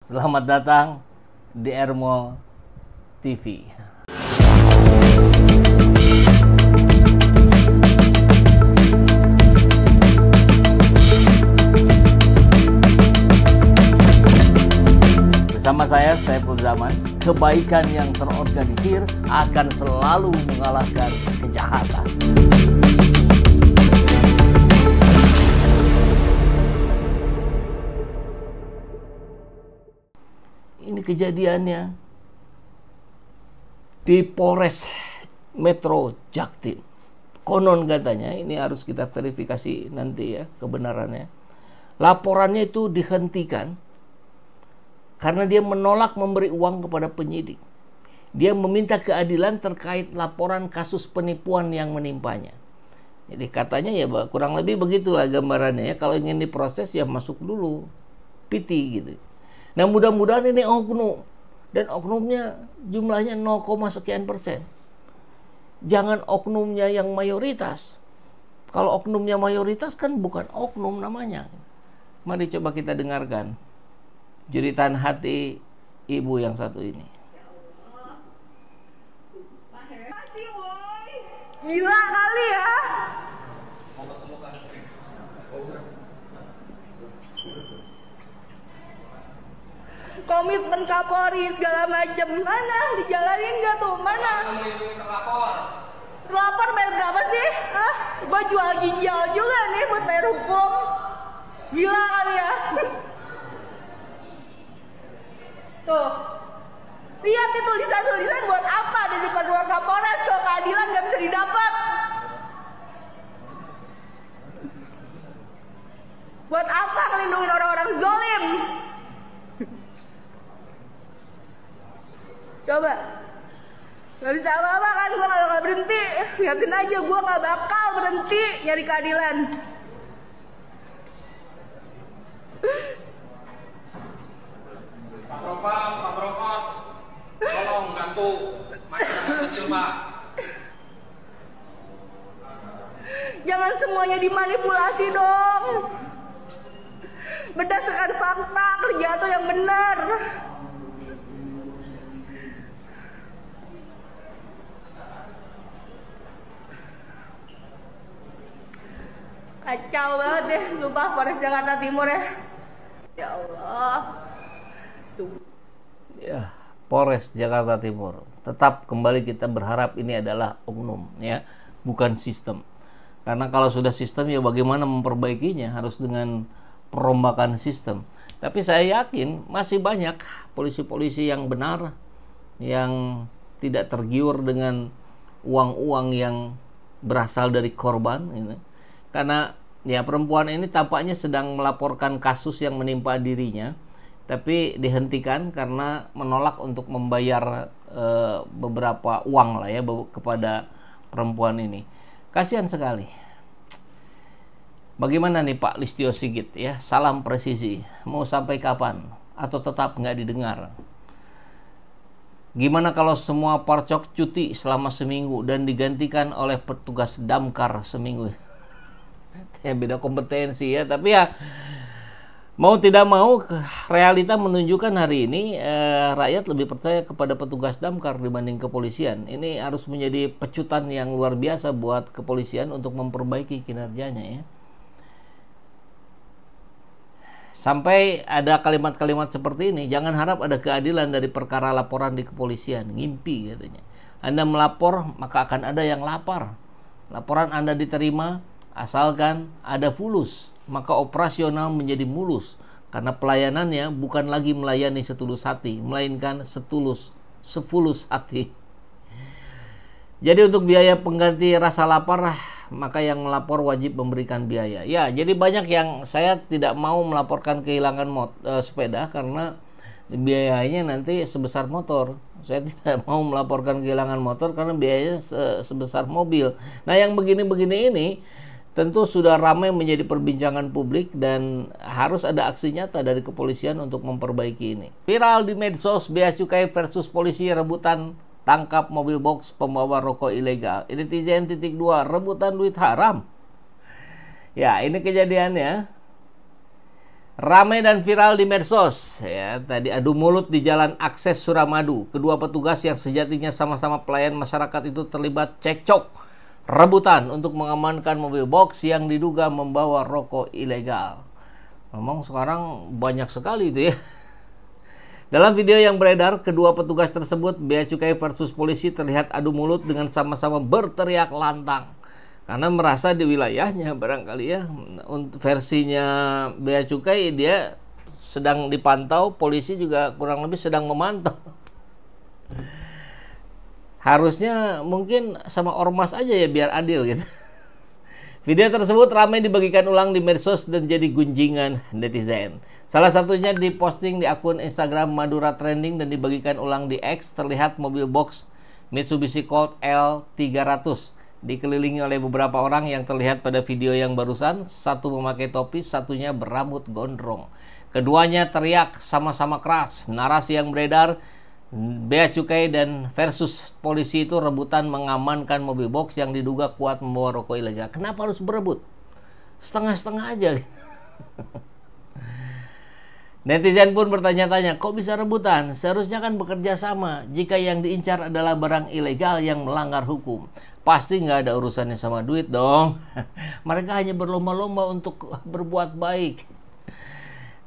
Selamat datang di Ermo TV. Bersama saya, Saiful Zaman, kebaikan yang terorganisir akan selalu mengalahkan kejahatan. Ini kejadiannya di Polres Metro Jaktim. Konon katanya, ini harus kita verifikasi nanti ya kebenarannya. Laporannya itu dihentikan karena dia menolak memberi uang kepada penyidik. Dia meminta keadilan terkait laporan kasus penipuan yang menimpanya. Jadi katanya ya kurang lebih begitulah gambarannya ya. Kalau ingin diproses ya masuk dulu piti gitu. Nah mudah-mudahan ini oknum. Dan oknumnya jumlahnya 0, sekian persen. Jangan oknumnya yang mayoritas. Kalau oknumnya mayoritas kan bukan oknum namanya. Mari coba kita dengarkan jeritan hati ibu yang satu ini. Gila kali ya. Komitmen Kapolri segala macem. Mana? Dijalanin nggak tuh? Mana? Terlapor bayar berapa sih? Hah? Gue jual ginjal juga nih buat bayar hukum. Gila kali ya. Tuh. Lihat itu tulisan-tulisan buat apa di depan ruang Kapolres kalau keadilan nggak bisa didapat. Buat apa ngelindungin orang-orang zolim? Coba. Gak bisa apa-apa kan, gue gak bakal berhenti. Lihatin aja, gue gak bakal berhenti nyari keadilan. Pak Propam, Pak Provos, tolong bantu masyarakat kecil, Pak. Jangan semuanya dimanipulasi dong. Berdasarkan fakta, kerja tuh yang benar. Kacau banget deh, sumpah Polres Jakarta Timur ya. Ya Allah. Ya, Polres Jakarta Timur. Tetap kembali kita berharap ini adalah oknum ya, bukan sistem. Karena kalau sudah sistem ya bagaimana memperbaikinya harus dengan perombakan sistem. Tapi saya yakin masih banyak polisi-polisi yang benar, yang tidak tergiur dengan uang-uang yang berasal dari korban ini. Karena ya perempuan ini tampaknya sedang melaporkan kasus yang menimpa dirinya, tapi dihentikan karena menolak untuk membayar beberapa uang lah ya kepada perempuan ini. Kasihan sekali. Bagaimana nih Pak Listio Sigit ya, salam presisi, mau sampai kapan atau tetap nggak didengar? Gimana kalau semua parcok cuti selama seminggu dan digantikan oleh petugas damkar seminggu? Ya beda kompetensi ya, tapi ya mau tidak mau realita menunjukkan hari ini rakyat lebih percaya kepada petugas damkar dibanding kepolisian. Ini harus menjadi pecutan yang luar biasa buat kepolisian untuk memperbaiki kinerjanya ya. Sampai ada kalimat-kalimat seperti ini, jangan harap ada keadilan dari perkara laporan di kepolisian, ngimpi katanya. Anda melapor maka akan ada yang lapar. Laporan Anda diterima asalkan ada fulus, maka operasional menjadi mulus. Karena pelayanannya bukan lagi melayani setulus hati, melainkan sefulus hati. Jadi untuk biaya pengganti rasa lapar, maka yang melapor wajib memberikan biaya. Ya, jadi banyak yang saya tidak mau melaporkan kehilangan sepeda karena biayanya nanti sebesar motor. Saya tidak mau melaporkan kehilangan motor karena biayanya sebesar mobil. Nah, yang begini-begini ini tentu sudah ramai menjadi perbincangan publik dan harus ada aksi nyata dari kepolisian untuk memperbaiki ini. Viral di medsos, Bea Cukai versus polisi rebutan tangkap mobil box pembawa rokok ilegal. Netizen .2 rebutan duit haram. Ya, ini kejadiannya. Ramai dan viral di medsos. Ya, tadi adu mulut di Jalan Akses Suramadu. Kedua petugas yang sejatinya sama-sama pelayan masyarakat itu terlibat cekcok rebutan untuk mengamankan mobil box yang diduga membawa rokok ilegal. Memang sekarang banyak sekali itu ya. Dalam video yang beredar, kedua petugas tersebut, Bea Cukai versus polisi, terlihat adu mulut dengan sama-sama berteriak lantang. Karena merasa di wilayahnya barangkali ya, untuk versinya Bea Cukai dia sedang dipantau, polisi juga kurang lebih sedang memantau. Harusnya mungkin sama ormas aja ya biar adil gitu. Video tersebut ramai dibagikan ulang di medsos dan jadi gunjingan netizen. Salah satunya diposting di akun Instagram Madura Trending dan dibagikan ulang di X. Terlihat mobil box Mitsubishi Colt L300 dikelilingi oleh beberapa orang yang terlihat pada video yang barusan. Satu memakai topi, satunya berambut gondrong. Keduanya teriak sama-sama keras. Narasi yang beredar, Bea Cukai dan versus polisi itu rebutan mengamankan mobil box yang diduga kuat membawa rokok ilegal. Kenapa harus berebut? Setengah-setengah aja. Netizen pun bertanya-tanya, kok bisa rebutan? Seharusnya kan bekerja sama. Jika yang diincar adalah barang ilegal yang melanggar hukum, pasti nggak ada urusannya sama duit dong. Mereka hanya berlomba-lomba untuk berbuat baik,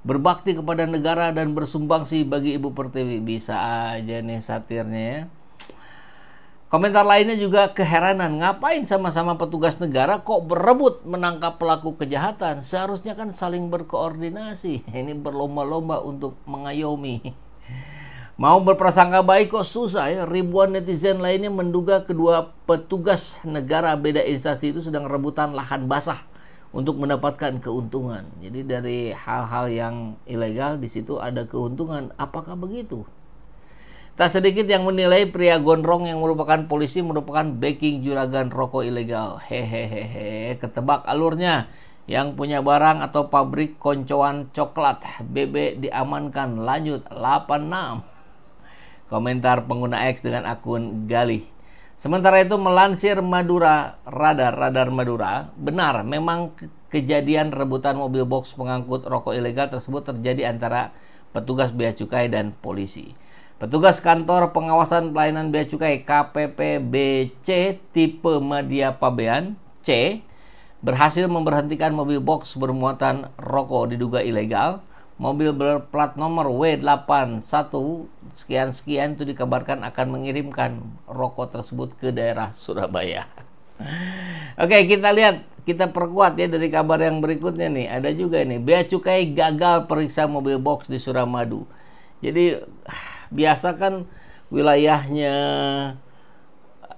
berbakti kepada negara dan bersumbangsi bagi Ibu Pertiwi. Bisa aja nih satirnya ya. Komentar lainnya juga keheranan. Ngapain sama-sama petugas negara kok berebut menangkap pelaku kejahatan? Seharusnya kan saling berkoordinasi. Ini berlomba-lomba untuk mengayomi. Mau berprasangka baik kok susah ya. Ribuan netizen lainnya menduga kedua petugas negara beda instansi itu sedang rebutan lahan basah untuk mendapatkan keuntungan. Jadi dari hal-hal yang ilegal di situ ada keuntungan. Apakah begitu? Tak sedikit yang menilai pria gondrong yang merupakan polisi merupakan backing juragan rokok ilegal. Hehehe, ketebak alurnya. Yang punya barang atau pabrik koncoan coklat BB diamankan. Lanjut 86. Komentar pengguna X dengan akun Galih. Sementara itu melansir Madura Radar Madura, benar memang kejadian rebutan mobil box pengangkut rokok ilegal tersebut terjadi antara petugas Bea Cukai dan polisi. Petugas kantor pengawasan pelayanan Bea Cukai KPPBC tipe Madya Pabean C berhasil memberhentikan mobil box bermuatan rokok diduga ilegal. Mobil berplat nomor W81 sekian-sekian itu dikabarkan akan mengirimkan rokok tersebut ke daerah Surabaya. Oke, kita lihat, kita perkuat ya dari kabar yang berikutnya nih. Ada juga nih, Bea Cukai gagal periksa mobil box di Suramadu. Jadi biasa kan wilayahnya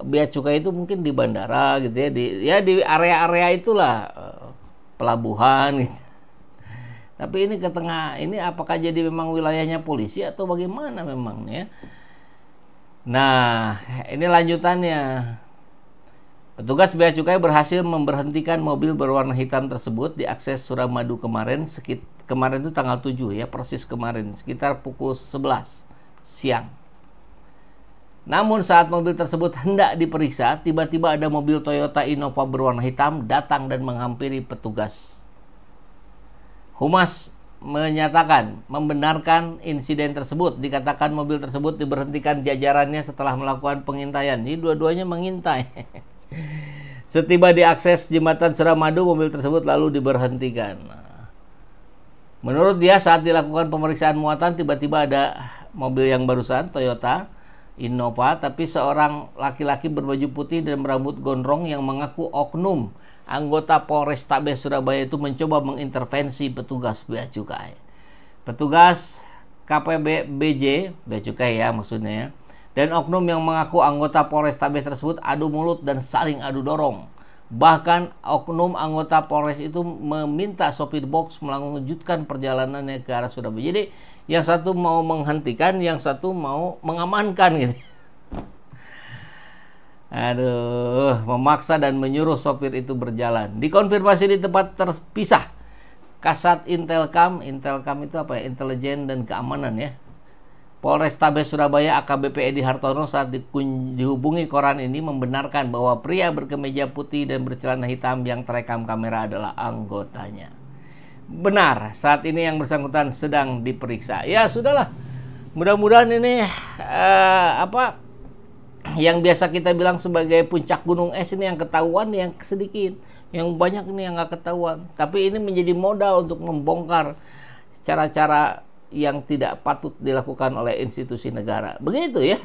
Bea Cukai itu mungkin di bandara gitu ya, di area-area itulah pelabuhan gitu. Tapi ini ke tengah, ini apakah jadi memang wilayahnya polisi atau bagaimana memang ya? Nah, ini lanjutannya. Petugas Bea Cukai berhasil memberhentikan mobil berwarna hitam tersebut di akses Suramadu kemarin. Kemarin itu tanggal 7 ya, persis kemarin, sekitar pukul 11 siang. Namun saat mobil tersebut hendak diperiksa, tiba-tiba ada mobil Toyota Innova berwarna hitam datang dan menghampiri petugas. Humas menyatakan membenarkan insiden tersebut. Dikatakan mobil tersebut diberhentikan jajarannya setelah melakukan pengintaian. Ini dua-duanya mengintai. Setiba di akses jembatan Suramadu, mobil tersebut lalu diberhentikan. Menurut dia saat dilakukan pemeriksaan muatan tiba-tiba ada mobil yang barusan Toyota Innova, tapi seorang laki-laki berbaju putih dan berambut gondrong yang mengaku oknum anggota Polrestabes Surabaya itu mencoba mengintervensi petugas Bea Cukai. Petugas KPPBC Bea Cukai ya maksudnya ya, dan oknum yang mengaku anggota Polrestabes tersebut adu mulut dan saling adu dorong. Bahkan oknum anggota Polres itu meminta sopir box melanjutkan perjalanannya ke arah Surabaya. Jadi yang satu mau menghentikan, yang satu mau mengamankan gitu. Aduh, memaksa dan menyuruh sopir itu berjalan. Dikonfirmasi di tempat terpisah, Kasat Intelkam itu apa ya? Intelijen dan Keamanan ya. Polrestabes Surabaya AKBP Edi Hartono saat dihubungi koran ini membenarkan bahwa pria berkemeja putih dan bercelana hitam yang terekam kamera adalah anggotanya. benar saat ini yang bersangkutan sedang diperiksa. Ya sudahlah, mudah-mudahan ini apa yang biasa kita bilang sebagai puncak gunung es ini yang ketahuan yang sedikit, yang banyak ini yang nggak ketahuan. Tapi ini menjadi modal untuk membongkar cara-cara yang tidak patut dilakukan oleh institusi negara. Begitu ya.